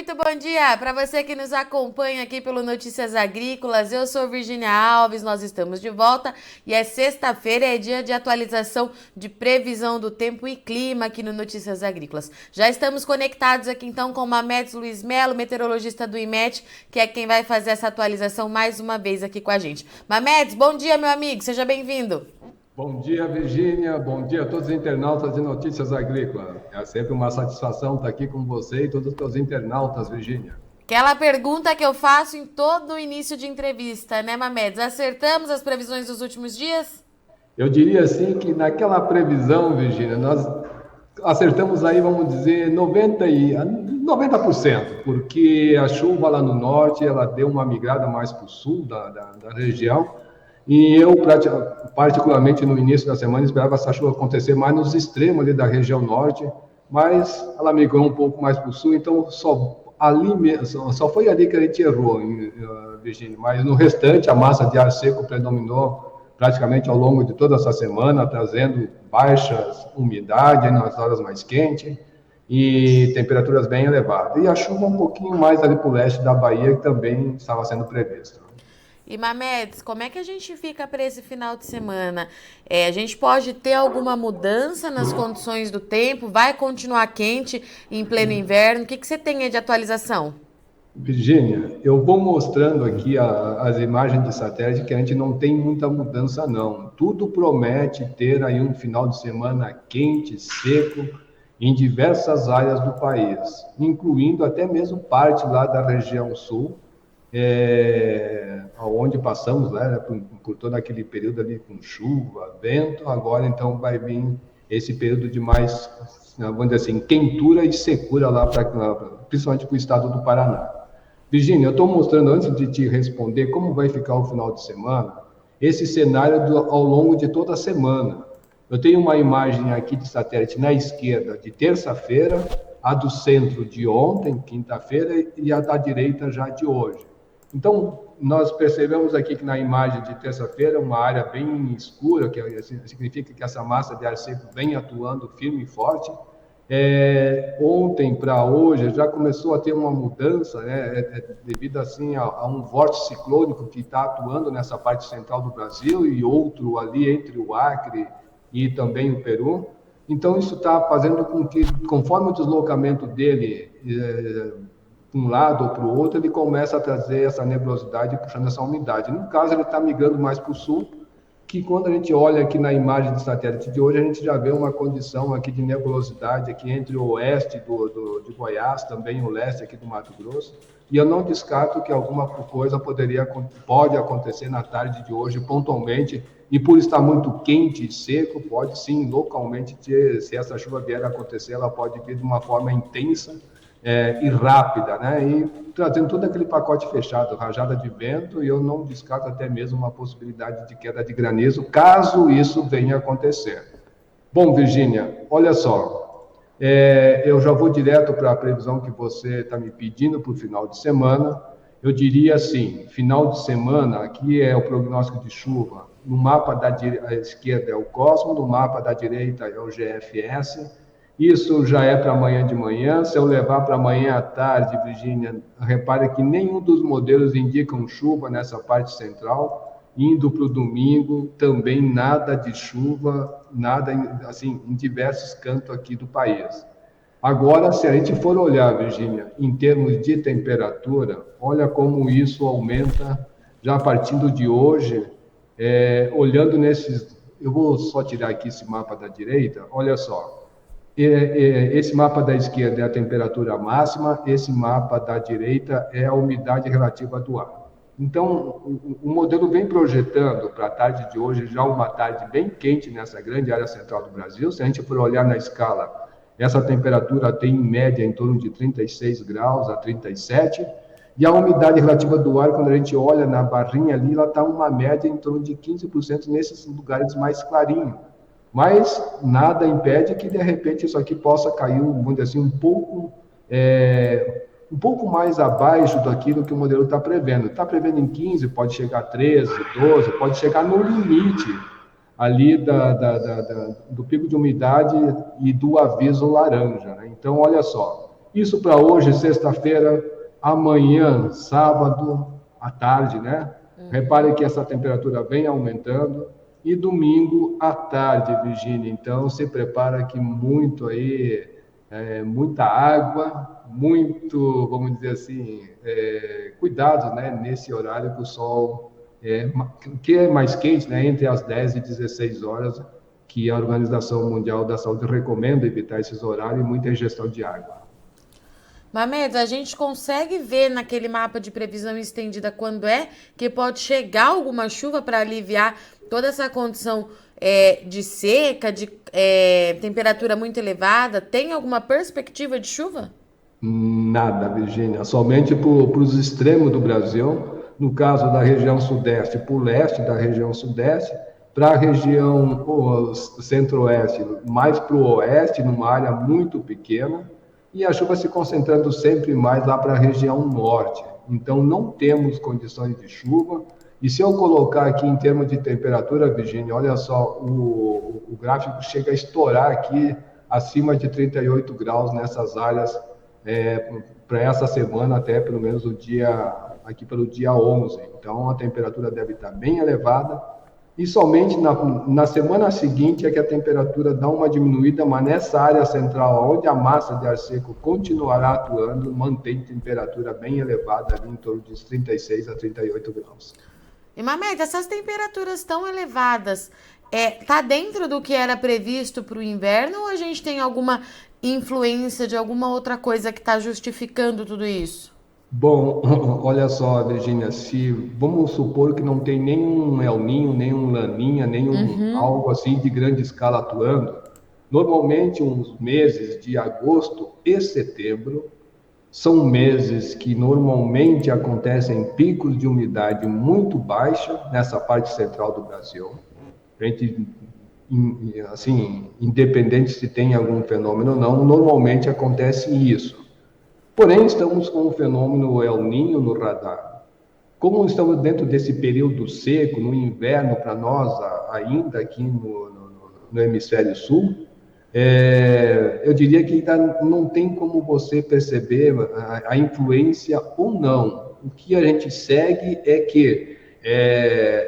Muito bom dia para você que nos acompanha aqui pelo Notícias Agrícolas. Eu sou Virgínia Alves, nós estamos de volta e é sexta-feira, é dia de atualização de previsão do tempo e clima aqui no Notícias Agrícolas. Já estamos conectados aqui então com o Mamedes Luiz Melo, meteorologista do IMET, que é quem vai fazer essa atualização mais uma vez aqui com a gente. Mamedes, bom dia, meu amigo, seja bem-vindo. Bom dia, Virgínia. Bom dia a todos os internautas de Notícias Agrícolas. É sempre uma satisfação estar aqui com você e todos os teus internautas, Virgínia. Aquela pergunta que eu faço em todo o início de entrevista, né, Mamedes? Acertamos as previsões dos últimos dias? Eu diria assim que naquela previsão, Virgínia, nós acertamos aí, vamos dizer, 90%, porque a chuva lá no norte, ela deu uma migrada mais para o sul da região. E eu, particularmente no início da semana, esperava essa chuva acontecer mais nos extremos ali da região norte, mas ela migrou um pouco mais para o sul, então só foi ali que a gente errou, Virgínia. Mas no restante, a massa de ar seco predominou praticamente ao longo de toda essa semana, trazendo baixas umidade nas horas mais quentes e temperaturas bem elevadas. E a chuva um pouquinho mais ali para o leste da Bahia, que também estava sendo prevista. E Mamedes, como é que a gente fica para esse final de semana? A gente pode ter alguma mudança nas condições do tempo? Vai continuar quente em pleno inverno? O que você tem aí de atualização? Virgínia, eu vou mostrando aqui as imagens de satélite que a gente não tem muita mudança não. Tudo promete ter aí um final de semana quente, seco, em diversas áreas do país, incluindo até mesmo parte lá da região sul, onde passamos, né, por todo aquele período ali com chuva, vento. Agora então vai vir esse período de mais, vamos dizer assim, quentura e secura lá, principalmente para o estado do Paraná. Virgínia, eu estou mostrando, antes de te responder, como vai ficar o final de semana, esse cenário ao longo de toda a semana. Eu tenho uma imagem aqui de satélite na esquerda de terça-feira, a do centro de ontem, quinta-feira, e a da direita já de hoje. Então, nós percebemos aqui que na imagem de terça-feira, uma área bem escura, que significa que essa massa de ar seco vem atuando firme e forte. Ontem para hoje já começou a ter uma mudança, né, devido assim a um vórtice ciclônico que está atuando nessa parte central do Brasil e outro ali entre o Acre e também o Peru. Então, isso está fazendo com que, conforme o deslocamento dele um lado ou para o outro, ele começa a trazer essa nebulosidade, puxando essa umidade. No caso, ele está migrando mais para o sul, que quando a gente olha aqui na imagem de satélite de hoje, a gente já vê uma condição aqui de nebulosidade aqui entre o oeste de Goiás, também o leste aqui do Mato Grosso, e eu não descarto que alguma coisa pode acontecer na tarde de hoje, pontualmente, e por estar muito quente e seco, pode sim, localmente, se essa chuva vier a acontecer, ela pode vir de uma forma intensa, e rápida, né? E trazendo todo aquele pacote fechado, rajada de vento, e eu não descarto até mesmo uma possibilidade de queda de granizo, caso isso venha a acontecer. Bom, Virgínia, olha só, eu já vou direto para a previsão que você está me pedindo para o final de semana. Eu diria assim, final de semana, aqui é o prognóstico de chuva, no mapa da esquerda é o Cosmo, no mapa da direita é o GFS. Isso já é para amanhã de manhã. Se eu levar para amanhã à tarde, Virgínia, repare que nenhum dos modelos indicam chuva nessa parte central. Indo para o domingo, também nada de chuva, nada assim, em diversos cantos aqui do país. Agora, se a gente for olhar, Virgínia, em termos de temperatura, olha como isso aumenta já partindo de hoje, olhando nesses... Eu vou só tirar aqui esse mapa da direita, olha só. Esse mapa da esquerda é a temperatura máxima, esse mapa da direita é a umidade relativa do ar. Então, o modelo vem projetando para a tarde de hoje já uma tarde bem quente nessa grande área central do Brasil. Se a gente for olhar na escala, essa temperatura tem em média em torno de 36 graus a 37, e a umidade relativa do ar, quando a gente olha na barrinha ali, ela está uma média em torno de 15% nesses lugares mais clarinhos. Mas nada impede que, de repente, isso aqui possa cair, vamos dizer assim, um pouco mais abaixo daquilo que o modelo está prevendo. Está prevendo em 15, pode chegar a 13, 12, pode chegar no limite ali do pico de umidade e do aviso laranja, né? Então, olha só, Isso para hoje, sexta-feira, amanhã, sábado, à tarde, né? Repare que essa temperatura vem aumentando. E domingo à tarde, Virgínia. Então, se prepara que muito aí, muita água, muito, vamos dizer assim, cuidado, né? Nesse horário que o sol, que é mais quente, né? Entre as 10 e 16 horas, que a Organização Mundial da Saúde recomenda evitar esses horários e muita ingestão de água. Mamedes, a gente consegue ver naquele mapa de previsão estendida quando é que pode chegar alguma chuva para aliviar toda essa condição de seca, de temperatura muito elevada? Tem alguma perspectiva de chuva? Nada, Virgínia, somente para os extremos do Brasil, no caso da região sudeste, para o leste da região sudeste, para a região centro-oeste, mais para o oeste, numa área muito pequena, e a chuva se concentrando sempre mais lá para a região norte. Então, não temos condições de chuva. E se eu colocar aqui em termos de temperatura, Virgínia, olha só, o gráfico chega a estourar aqui acima de 38 graus nessas áreas para essa semana, até pelo menos aqui pelo dia 11. Então, a temperatura deve estar bem elevada. E somente na semana seguinte é que a temperatura dá uma diminuída, mas nessa área central, onde a massa de ar seco continuará atuando, mantém temperatura bem elevada, ali em torno de 36 a 38 graus. E, Mamed, essas temperaturas tão elevadas, tá dentro do que era previsto para o inverno ou a gente tem alguma influência de alguma outra coisa que está justificando tudo isso? Bom, olha só, Virgínia, se vamos supor que não tem nenhum El Niño, nenhum Laninha, nenhum algo assim de grande escala atuando, normalmente uns meses de agosto e setembro são meses que normalmente acontecem picos de umidade muito baixa nessa parte central do Brasil. A gente, assim, independente se tem algum fenômeno ou não, normalmente acontece isso. Porém, estamos com um fenômeno El Niño no radar. Como estamos dentro desse período seco, no inverno para nós, ainda aqui no hemisfério sul, eu diria que ainda não tem como você perceber a influência ou não. O que a gente segue é que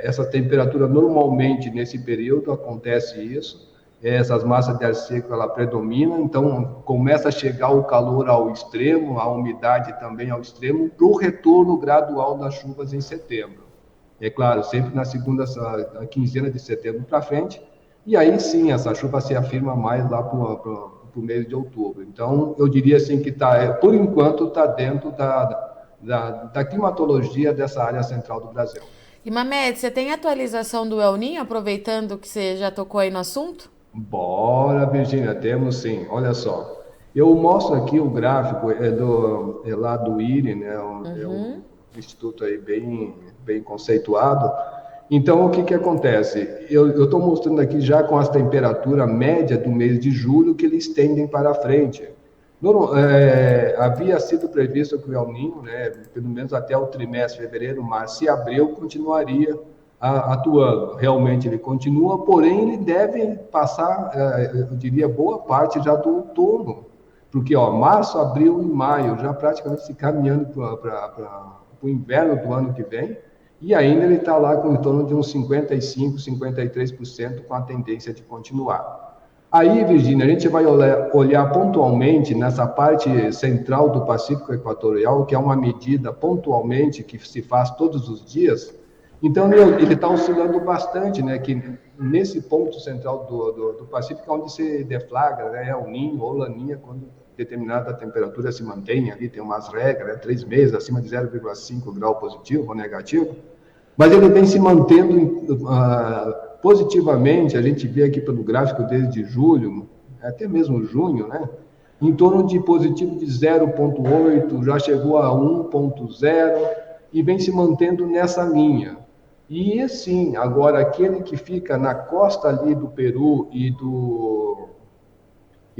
essa temperatura, normalmente, nesse período, acontece isso, essas massas de ar seco, ela predomina, então começa a chegar o calor ao extremo, a umidade também ao extremo, para o retorno gradual das chuvas em setembro. É claro, sempre na segunda quinzena de setembro para frente, e aí sim, essa chuva se afirma mais lá para o mês de outubro. Então, eu diria assim que por enquanto, está dentro da climatologia dessa área central do Brasil. E, Mamed, você tem atualização do El Niño, aproveitando que você já tocou aí no assunto? Bora, Virgínia, temos sim. Olha só, eu mostro aqui o gráfico, lá do IRI, né? É um instituto aí bem conceituado. Então, o que acontece? Eu estou mostrando aqui já com as temperaturas médias do mês de julho que eles tendem para frente. Havia sido previsto que o El Niño, né, pelo menos até o trimestre fevereiro, março e abril, continuaria atuando. Realmente ele continua, porém ele deve passar, eu diria, boa parte já do outono, porque março, abril e maio já praticamente se caminhando para o inverno do ano que vem, e ainda ele está lá com em torno de uns 55%, 53% com a tendência de continuar. Aí, Virgínia, a gente vai olhar pontualmente nessa parte central do Pacífico Equatorial, que é uma medida pontualmente que se faz todos os dias. Então, ele está oscilando bastante, né? Que nesse ponto central do Pacífico, onde se deflagra, né, El Niño ou Laninha, quando determinada temperatura se mantém ali, tem umas regras, né, 3 meses acima de 0,5 grau positivo ou negativo, mas ele vem se mantendo positivamente. A gente vê aqui pelo gráfico desde julho, até mesmo junho, né? Em torno de positivo de 0,8, já chegou a 1,0 e vem se mantendo nessa linha. E assim, agora aquele que fica na costa ali do Peru e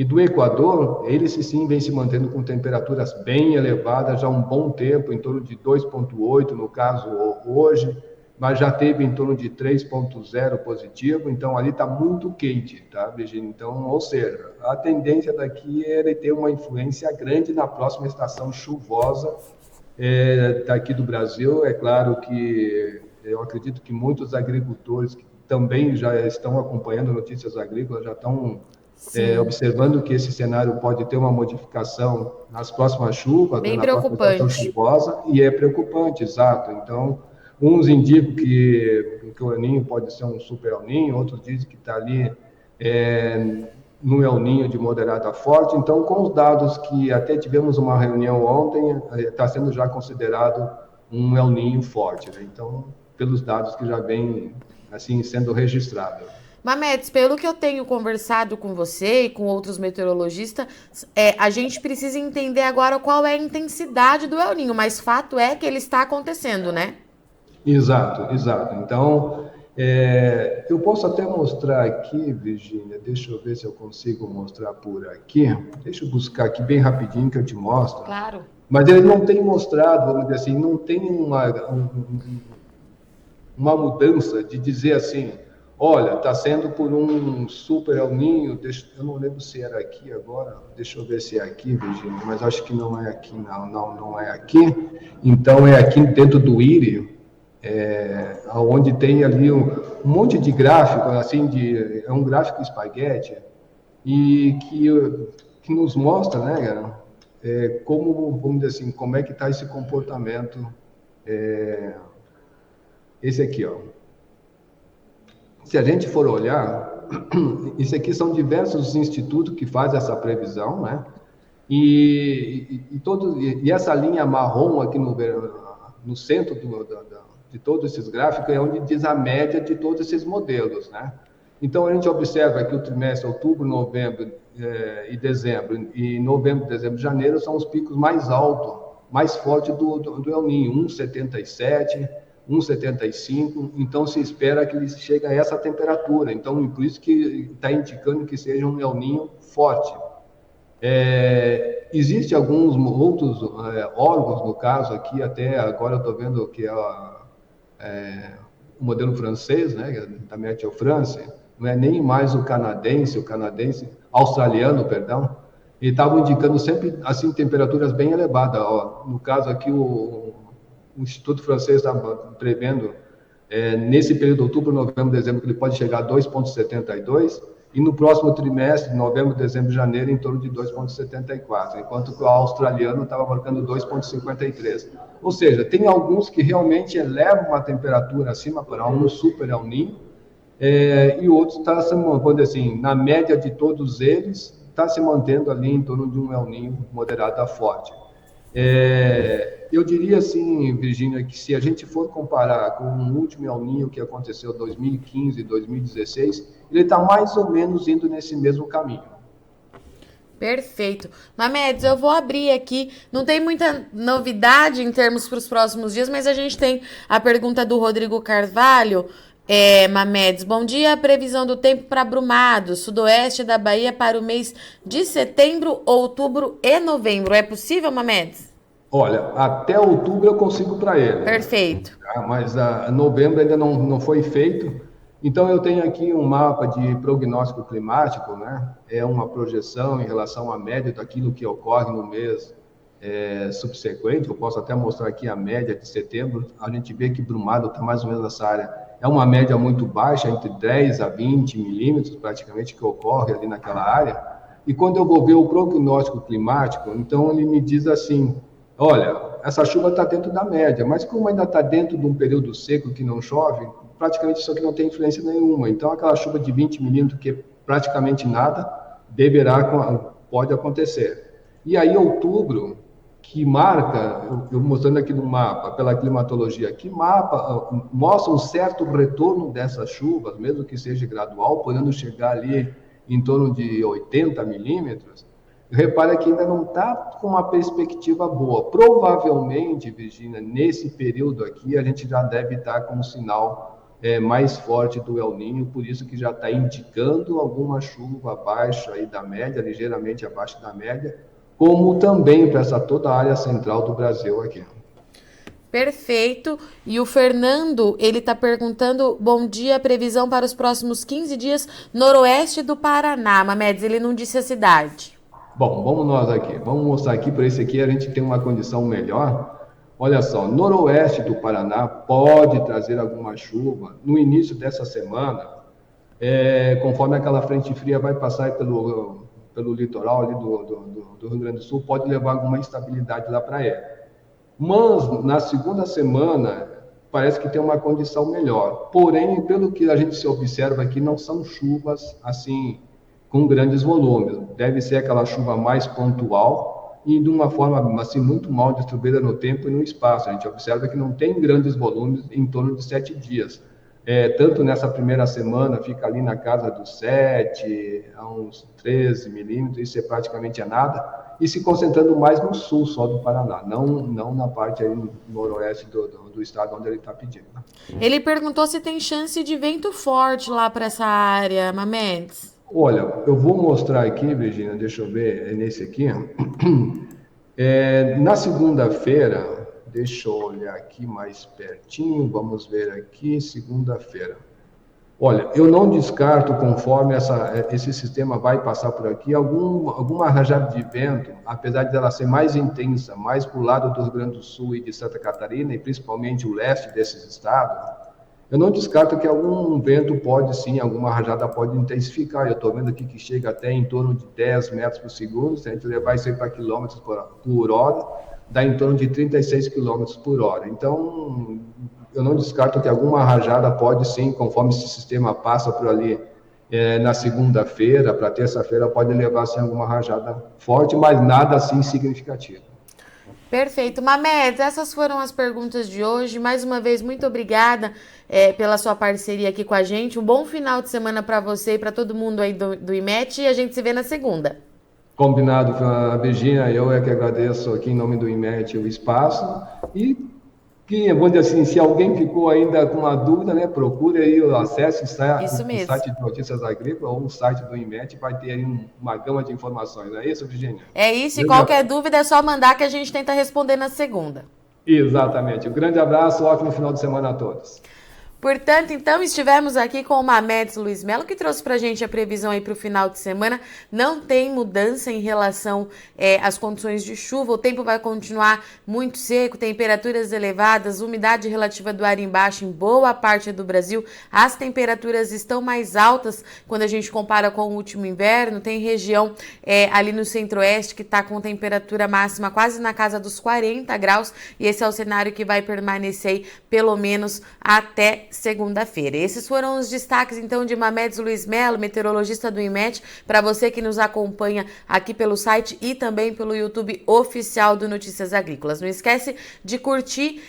do Equador, ele sim vem se mantendo com temperaturas bem elevadas já há um bom tempo, em torno de 2,8 no caso hoje, mas já teve em torno de 3,0 positivo, então ali está muito quente, tá, Virginia? Então, ou seja, a tendência daqui é ele ter uma influência grande na próxima estação chuvosa daqui do Brasil. É claro que eu acredito que muitos agricultores que também já estão acompanhando notícias agrícolas, já estão observando que esse cenário pode ter uma modificação nas próximas chuvas, né, Bem na próxima estação preocupante. chuvosa, e é preocupante, exato. Então, uns indicam que o El Niño pode ser um super El Niño, outros dizem que está ali no El Niño de moderado a forte. Então, com os dados que até tivemos uma reunião ontem, está sendo já considerado um El Niño forte, né? Então, pelos dados que já vem assim sendo registrado. Mamedes, pelo que eu tenho conversado com você e com outros meteorologistas, a gente precisa entender agora qual é a intensidade do El Niño, mas fato é que ele está acontecendo, né? Exato, exato. Então, eu posso até mostrar aqui, Virgínia, deixa eu ver se eu consigo mostrar por aqui. Deixa eu buscar aqui bem rapidinho que eu te mostro. Claro. Mas ele não tem mostrado, vamos dizer assim, não tem uma mudança de dizer assim, olha, está sendo por um super El Niño, eu não lembro se era aqui agora, deixa eu ver se é aqui, Virgínia, mas acho que não é aqui, não é aqui. Então é aqui dentro do IRI, onde tem ali um monte de gráfico, assim, é um gráfico espaguete, e que nos mostra, né, como, vamos dizer assim, como é que está esse comportamento, esse aqui, ó. Se a gente for olhar, isso aqui são diversos institutos que fazem essa previsão, né? E essa linha marrom aqui no centro de todos esses gráficos é onde diz a média de todos esses modelos, né? Então, a gente observa que o trimestre outubro, novembro e dezembro, e novembro, dezembro e janeiro são os picos mais altos, mais fortes do El Niño, 1,77, 1,75, então se espera que ele chegue a essa temperatura. Então, por isso que está indicando que seja um El Niño forte. Existem alguns outros órgãos, no caso aqui, até agora eu estou vendo que o modelo francês, né, da Meteo France, não é nem mais o canadense, australiano, perdão, e estavam indicando sempre assim temperaturas bem elevadas. Ó, no caso aqui, o Instituto Francês está prevendo, nesse período de outubro, novembro, dezembro, que ele pode chegar a 2,72, e no próximo trimestre, novembro, dezembro e janeiro, em torno de 2,74, enquanto que o australiano estava marcando 2,53. Ou seja, tem alguns que realmente elevam uma temperatura acima para um super El Niño, e outros está se mantendo, assim, na média de todos eles, está se mantendo ali em torno de um El Niño moderado a forte. Eu diria assim, Virgínia, que se a gente for comparar com o último El Niño que aconteceu em 2015 e 2016, ele está mais ou menos indo nesse mesmo caminho. Perfeito. Mamedes, eu vou abrir aqui. Não tem muita novidade em termos para os próximos dias, mas a gente tem a pergunta do Rodrigo Carvalho. Mamedes, bom dia. A previsão do tempo para Brumado, sudoeste da Bahia, para o mês de setembro, outubro e novembro. É possível, Mamedes? Olha, até outubro eu consigo para ele. Perfeito. Mas novembro ainda não foi feito. Então, eu tenho aqui um mapa de prognóstico climático, né? É uma projeção em relação à média daquilo que ocorre no mês subsequente. Eu posso até mostrar aqui a média de setembro. A gente vê que Brumado está mais ou menos nessa área. É uma média muito baixa, entre 10 a 20 milímetros, praticamente, que ocorre ali naquela área. E quando eu vou ver o prognóstico climático, então ele me diz assim, olha, essa chuva está dentro da média, mas como ainda está dentro de um período seco que não chove, praticamente isso aqui não tem influência nenhuma. Então, aquela chuva de 20 milímetros, que é praticamente nada, pode acontecer. E aí, outubro, que marca, eu mostrando aqui no mapa, pela climatologia, que mostra um certo retorno dessas chuvas, mesmo que seja gradual, podendo chegar ali em torno de 80 milímetros, repara que ainda não está com uma perspectiva boa. Provavelmente, Virgínia, nesse período aqui, a gente já deve estar com um sinal mais forte do El Niño, por isso que já está indicando alguma chuva abaixo aí da média, ligeiramente abaixo da média, como também para toda a área central do Brasil aqui. Perfeito. E o Fernando, ele está perguntando, bom dia, previsão para os próximos 15 dias, noroeste do Paraná. Mamedes, ele não disse a cidade. Bom, vamos nós aqui. Vamos mostrar aqui, para esse aqui a gente tem uma condição melhor. Olha só, noroeste do Paraná pode trazer alguma chuva no início dessa semana, conforme aquela frente fria vai passar pelo litoral ali do Rio Grande do Sul, pode levar alguma instabilidade lá para ele. Mas na segunda semana parece que tem uma condição melhor. Porém, pelo que a gente se observa aqui, não são chuvas assim com grandes volumes. Deve ser aquela chuva mais pontual e de uma forma assim muito mal distribuída no tempo e no espaço. A gente observa que não tem grandes volumes em torno de 7 dias. Tanto nessa primeira semana, fica ali na casa dos 7 a uns 13 milímetros, isso praticamente é nada, e se concentrando mais no sul só do Paraná, não na parte aí no noroeste do estado onde ele está pedindo. Ele perguntou se tem chance de vento forte lá para essa área, Mamedes. Olha, eu vou mostrar aqui, Virginia, deixa eu ver, é nesse aqui. Na segunda-feira, deixa eu olhar aqui mais pertinho, vamos ver aqui, segunda-feira. Olha, eu não descarto, conforme esse sistema vai passar por aqui, alguma rajada de vento, apesar de ela ser mais intensa, mais para o lado do Rio Grande do Sul e de Santa Catarina, e principalmente o leste desses estados, eu não descarto que algum vento pode sim, alguma rajada pode intensificar. Eu estou vendo aqui que chega até em torno de 10 metros por segundo, se a gente levar isso aí para quilômetros por hora, dá em torno de 36 quilômetros por hora. Então, eu não descarto que alguma rajada pode sim, conforme esse sistema passa por ali na segunda-feira, para terça-feira, pode levar sim alguma rajada forte, mas nada assim significativo. Perfeito. Mamedes, essas foram as perguntas de hoje. Mais uma vez, muito obrigada pela sua parceria aqui com a gente. Um bom final de semana para você e para todo mundo aí do IMET e a gente se vê na segunda. Combinado, Virginia, eu é que agradeço aqui em nome do IMET o espaço e que, vou dizer assim, se alguém ficou ainda com uma dúvida, né, procure aí, acesse o site de Notícias Agrícolas ou o site do IMET, vai ter aí uma gama de informações, não é isso, Virginia? É isso, e qualquer dúvida é só mandar que a gente tenta responder na segunda. Exatamente. Um grande abraço, ótimo final de semana a todos. Portanto, então, estivemos aqui com o Mamedes Luiz Melo, que trouxe para a gente a previsão aí para o final de semana. Não tem mudança em relação às condições de chuva, o tempo vai continuar muito seco, temperaturas elevadas, umidade relativa do ar embaixo em boa parte do Brasil. As temperaturas estão mais altas quando a gente compara com o último inverno. Tem região ali no centro-oeste que está com temperatura máxima quase na casa dos 40 graus, e esse é o cenário que vai permanecer aí, pelo menos até segunda-feira. Esses foram os destaques, então, de Mamedes Luiz Melo, meteorologista do IMET, para você que nos acompanha aqui pelo site e também pelo YouTube oficial do Notícias Agrícolas. Não esquece de curtir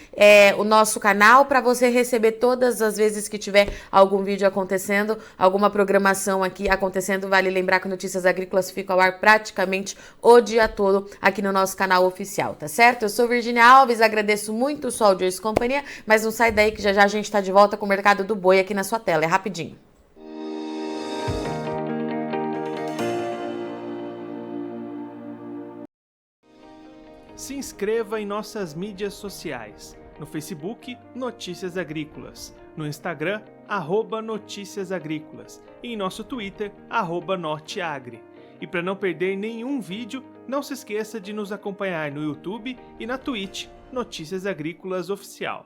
o nosso canal para você receber todas as vezes que tiver algum vídeo acontecendo, alguma programação aqui acontecendo. Vale lembrar que Notícias Agrícolas fica ao ar praticamente o dia todo aqui no nosso canal oficial, tá certo? Eu sou Virginia Alves, agradeço muito o sua audiência e companhia, mas não sai daí que já a gente está de volta com o Mercado do Boi aqui na sua tela, é rapidinho. Se inscreva em nossas mídias sociais. No Facebook, Notícias Agrícolas. No Instagram, @Notícias Agrícolas. E em nosso Twitter, @Norteagri. E para não perder nenhum vídeo, não se esqueça de nos acompanhar no YouTube e na Twitch, Notícias Agrícolas Oficial.